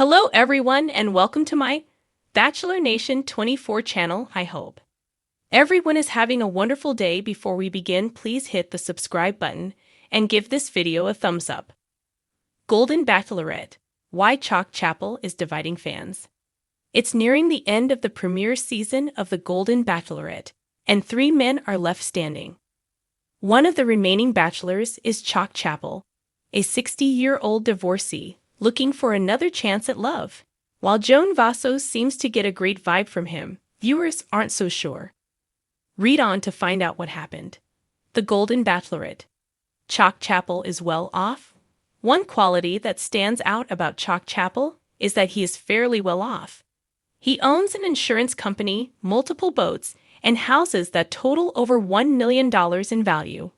Hello everyone and welcome to my Bachelor Nation 24 channel. I hope everyone is having a wonderful day. Before we begin, please hit the subscribe button and give this video a thumbs up. Golden Bachelorette: Why Chock Chapple is dividing fans. It's nearing the end of the premiere season of the Golden Bachelorette, and 3 men are left standing. One of the remaining bachelors is Chock Chapple, a 60-year-old divorcee looking for another chance at love. While Joan Vassos seems to get a great vibe from him, viewers aren't so sure. Read on to find out what happened. The Golden Bachelorette: Chock Chapple is well off. One quality that stands out about Chock Chapple is that he is fairly well off. He owns an insurance company, multiple boats, and houses that total over $1 million in value.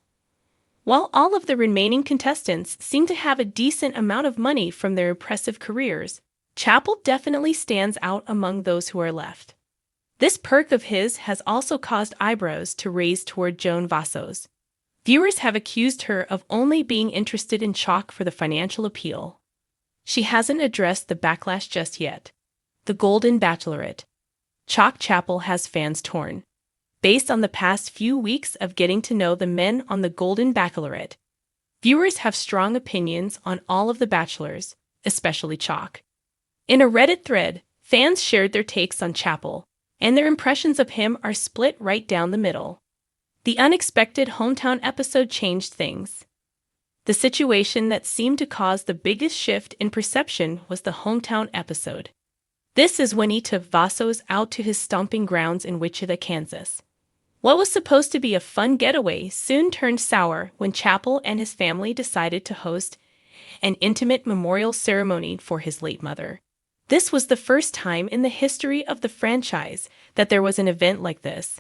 While all of the remaining contestants seem to have a decent amount of money from their impressive careers, Chapple definitely stands out among those who are left. This perk of his has also caused eyebrows to raise toward Joan Vassos. Viewers have accused her of only being interested in Chock for the financial appeal. She hasn't addressed the backlash just yet. The Golden Bachelorette: Chock Chapple has fans torn. Based on the past few weeks of getting to know the men on the Golden Bachelorette, viewers have strong opinions on all of the bachelors, especially Chock. In a Reddit thread, fans shared their takes on Chapple, and their impressions of him are split right down the middle. The unexpected hometown episode changed things. The situation that seemed to cause the biggest shift in perception was the hometown episode. This is when he took Vassos out to his stomping grounds in Wichita, Kansas. What was supposed to be a fun getaway soon turned sour when Chapple and his family decided to host an intimate memorial ceremony for his late mother. This was the first time in the history of the franchise that there was an event like this.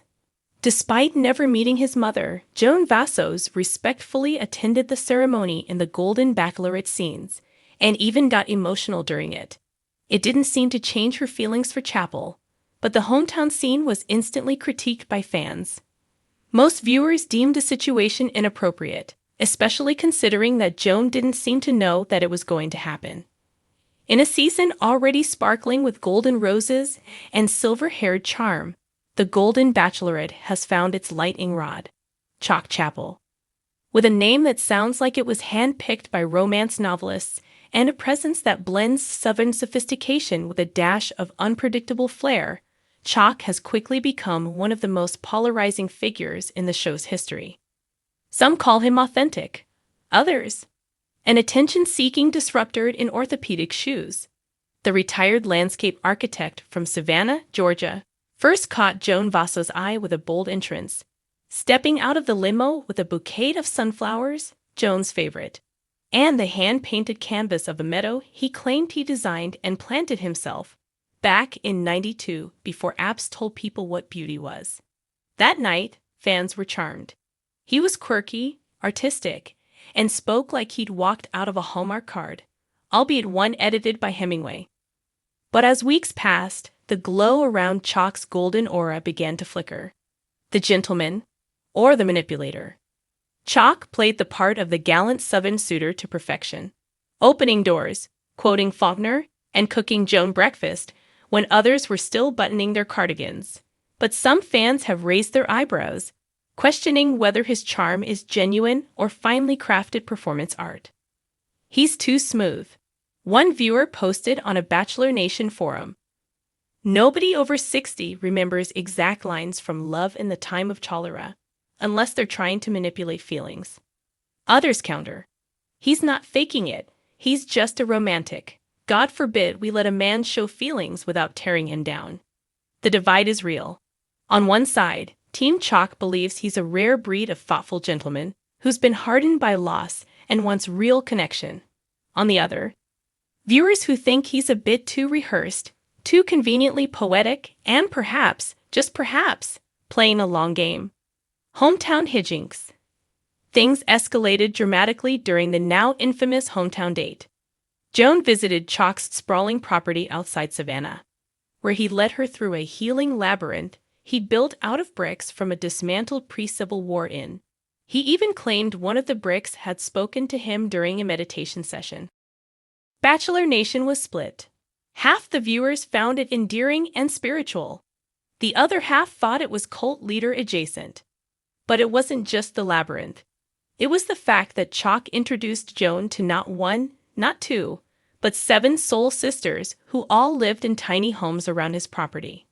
Despite never meeting his mother, Joan Vassos respectfully attended the ceremony in the Golden Bachelorette scenes, and even got emotional during it. It didn't seem to change her feelings for Chapple, but the hometown scene was instantly critiqued by fans. Most viewers deemed the situation inappropriate, especially considering that Joan didn't seem to know that it was going to happen. In a season already sparkling with golden roses and silver-haired charm, the Golden Bachelorette has found its lightning rod: Chock Chapple. With a name that sounds like it was hand-picked by romance novelists and a presence that blends Southern sophistication with a dash of unpredictable flair, Chock has quickly become one of the most polarizing figures in the show's history. Some call him authentic, others an attention-seeking disruptor in orthopedic shoes. The retired landscape architect from Savannah, Georgia, first caught Joan Vassos' eye with a bold entrance, stepping out of the limo with a bouquet of sunflowers, Joan's favorite, and the hand-painted canvas of a meadow he claimed he designed and planted himself back in '92 before apps told people what beauty was. That night, fans were charmed. He was quirky, artistic, and spoke like he'd walked out of a Hallmark card, albeit one edited by Hemingway. But as weeks passed, the glow around Chock's golden aura began to flicker. The gentleman, or the manipulator. Chock played the part of the gallant Southern suitor to perfection, opening doors, quoting Faulkner, and cooking Joan breakfast when others were still buttoning their cardigans. But some fans have raised their eyebrows, questioning whether his charm is genuine or finely crafted performance art. "He's too smooth," one viewer posted on a Bachelor Nation forum. "Nobody over 60 remembers exact lines from Love in the Time of Cholera, unless they're trying to manipulate feelings." Others counter, "He's not faking it, he's just a romantic. God forbid we let a man show feelings without tearing him down." The divide is real. On one side, Team Chock believes he's a rare breed of thoughtful gentleman who's been hardened by loss and wants real connection. On the other, viewers who think he's a bit too rehearsed, too conveniently poetic, and perhaps, just perhaps, playing a long game. Hometown hijinks. Things escalated dramatically during the now infamous hometown date. Joan visited Chock's sprawling property outside Savannah, where he led her through a healing labyrinth he'd built out of bricks from a dismantled pre-Civil War inn. He even claimed one of the bricks had spoken to him during a meditation session. Bachelor Nation was split. Half the viewers found it endearing and spiritual. The other half thought it was cult leader adjacent. But it wasn't just the labyrinth. It was the fact that Chock introduced Joan to not one, not two, but 7 soul sisters who all lived in tiny homes around his property.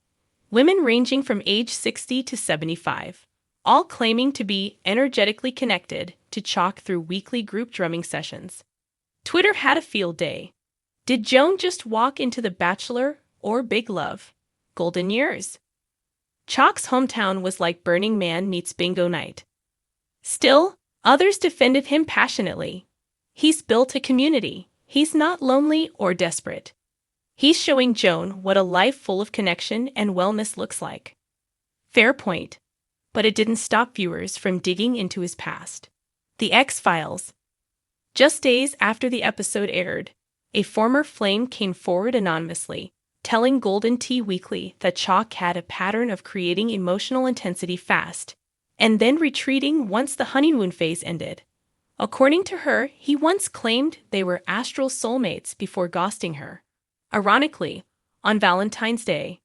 Women ranging from age 60 to 75, all claiming to be energetically connected to Chock through weekly group drumming sessions. Twitter had a field day. Did Joan just walk into the Bachelor or Big Love golden years? Chock's hometown was like Burning Man meets bingo night. Still, others defended him passionately. He's built a community. He's not lonely or desperate. He's showing Joan what a life full of connection and wellness looks like. Fair point. But it didn't stop viewers from digging into his past. The X-Files. Just days after the episode aired, a former flame came forward anonymously, telling Golden Tea Weekly that Chock had a pattern of creating emotional intensity fast, and then retreating once the honeymoon phase ended. According to her, he once claimed they were astral soulmates before ghosting her. Ironically, on Valentine's Day.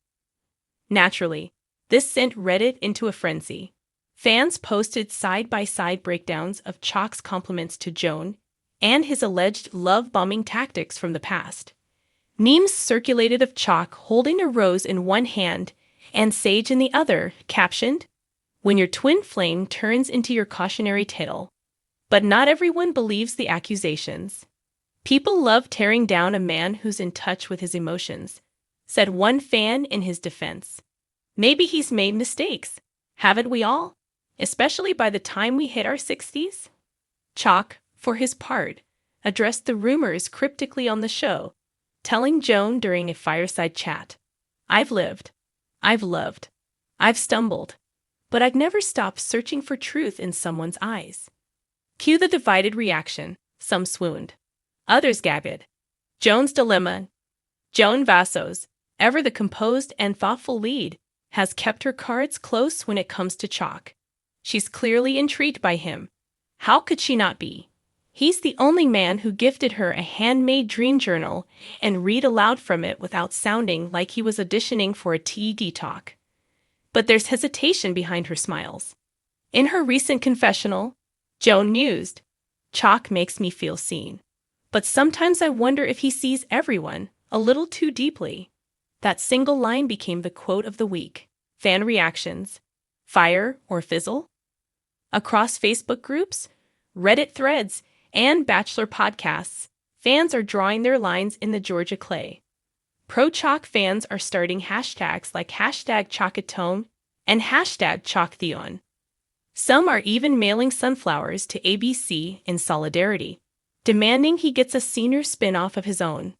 Naturally, this sent Reddit into a frenzy. Fans posted side-by-side breakdowns of Chock's compliments to Joan and his alleged love-bombing tactics from the past. Memes circulated of Chock holding a rose in one hand and sage in the other, captioned, "When your twin flame turns into your cautionary tale." But not everyone believes the accusations. People love tearing down a man who's in touch with his emotions, said one fan in his defense. Maybe he's made mistakes. Haven't we all? Especially by the time we hit our 60s? Chock, for his part, addressed the rumors cryptically on the show, telling Joan during a fireside chat, "I've lived. I've loved. I've stumbled. But I've never stopped searching for truth in someone's eyes." Cue the divided reaction. Some swooned. Others gagged. Joan's dilemma. Joan Vassos, ever the composed and thoughtful lead, has kept her cards close when it comes to Chock. She's clearly intrigued by him. How could she not be? He's the only man who gifted her a handmade dream journal and read aloud from it without sounding like he was auditioning for a TED talk. But there's hesitation behind her smiles. In her recent confessional, Joan mused, "Chock makes me feel seen. But sometimes I wonder if he sees everyone a little too deeply." That single line became the quote of the week. Fan reactions. Fire or fizzle? Across Facebook groups, Reddit threads, and Bachelor podcasts, fans are drawing their lines in the Georgia clay. Pro-Chock fans are starting hashtags like #Chockatone and #Chocktheon. Some are even mailing sunflowers to ABC in solidarity, demanding he gets a senior spin-off of his own.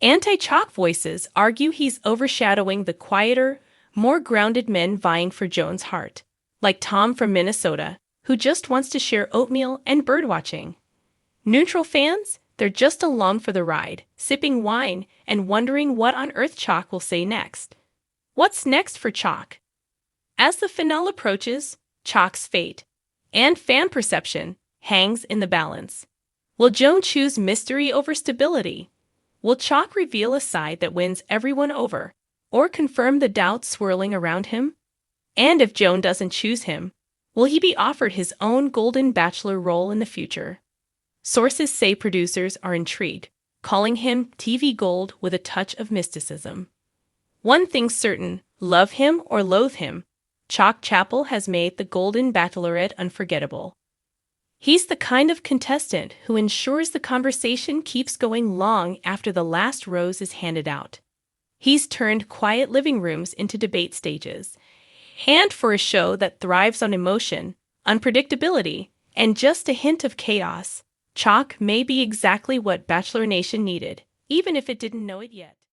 Anti-Chock voices argue he's overshadowing the quieter, more grounded men vying for Joan's heart, like Tom from Minnesota, who just wants to share oatmeal and birdwatching. Neutral fans, they're just along for the ride, sipping wine and wondering what on earth Chock will say next. What's next for Chock? As the finale approaches, Chock's fate and fan perception hangs in the balance. Will Joan choose mystery over stability? Will Chock reveal a side that wins everyone over, or confirm the doubts swirling around him? And if Joan doesn't choose him, will he be offered his own Golden Bachelor role in the future? Sources say producers are intrigued, calling him TV gold with a touch of mysticism. One thing's certain, love him or loathe him, Chock Chapple has made the Golden Bachelorette unforgettable. He's the kind of contestant who ensures the conversation keeps going long after the last rose is handed out. He's turned quiet living rooms into debate stages. And for a show that thrives on emotion, unpredictability, and just a hint of chaos, Chock may be exactly what Bachelor Nation needed, even if it didn't know it yet.